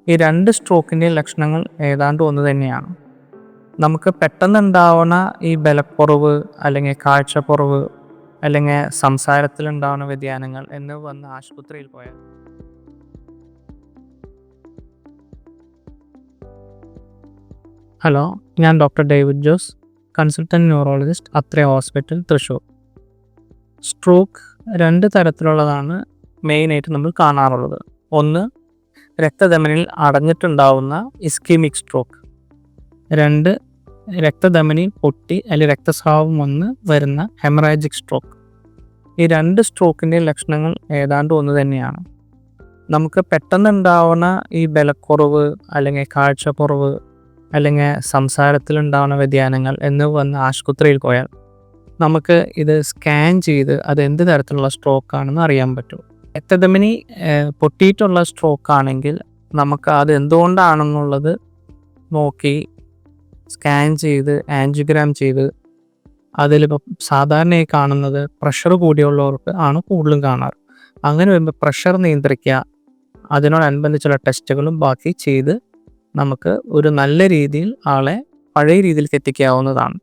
ഈ രണ്ട് സ്ട്രോക്കിൻ്റെയും ലക്ഷണങ്ങൾ ഏതാണ്ട് ഒന്ന് തന്നെയാണ്. നമുക്ക് പെട്ടെന്നുണ്ടാവുന്ന ഈ ബലക്കുറവ് അല്ലെങ്കിൽ കാഴ്ചക്കുറവ് അല്ലെങ്കിൽ സംസാരത്തിലുണ്ടാവുന്ന വ്യതിയാനങ്ങൾ എന്നിവ വന്ന് ആശുപത്രിയിൽ പോയാൽ ഹലോ, ഞാൻ doctor David Jose, consultant neurologist, അത്രേ ഹോസ്പിറ്റൽ, തൃശ്ശൂർ. സ്ട്രോക്ക് രണ്ട് തരത്തിലുള്ളതാണ് മെയിനായിട്ട് നമ്മൾ കാണാറുള്ളത്. ഒന്ന്, രക്തധമനിയിൽ അടഞ്ഞിട്ടുണ്ടാവുന്ന ഇസ്കീമിക് സ്ട്രോക്ക്. രണ്ട്, രക്തധമനി പൊട്ടി അല്ലെങ്കിൽ രക്തസ്രാവം വന്ന് വരുന്ന ഹെമറാജിക് സ്ട്രോക്ക്. ഈ രണ്ട് സ്ട്രോക്കിൻ്റെയും ലക്ഷണങ്ങൾ ഏതാണ്ട് ഒന്ന് തന്നെയാണ്. നമുക്ക് പെട്ടെന്നുണ്ടാവുന്ന ഈ ബലക്കുറവ് അല്ലെങ്കിൽ കാഴ്ചക്കുറവ് അല്ലെങ്കിൽ സംസാരത്തിലുണ്ടാവുന്ന വ്യതിയാനങ്ങൾ എന്നിവ വന്ന് ആശുപത്രിയിൽ പോയാൽ നമുക്ക് ഇത് സ്കാൻ ചെയ്ത് അത് എന്ത് തരത്തിലുള്ള സ്ട്രോക്കാണെന്ന് അറിയാൻ പറ്റും. രക്തധമനി പൊട്ടിയിട്ടുള്ള സ്ട്രോക്ക് ആണെങ്കിൽ നമുക്ക് അത് എന്തുകൊണ്ടാണെന്നുള്ളത് നോക്കി സ്കാൻ ചെയ്ത് ആൻജിയോഗ്രാം ചെയ്ത് അതിലിപ്പോൾ സാധാരണയായി കാണുന്നത് പ്രഷർ കൂടിയുള്ളവർക്ക് ആണ് കൂടുതലും കാണാറ്. അങ്ങനെ വരുമ്പോൾ പ്രഷർ നിയന്ത്രിക്കുക, അതിനോടനുബന്ധിച്ചുള്ള ടെസ്റ്റുകളും ബാക്കി ചെയ്ത് നമുക്ക് ഒരു നല്ല രീതിയിൽ ആളെ പഴയ രീതിയിലേക്ക് എത്തിക്കാവുന്നതാണ്.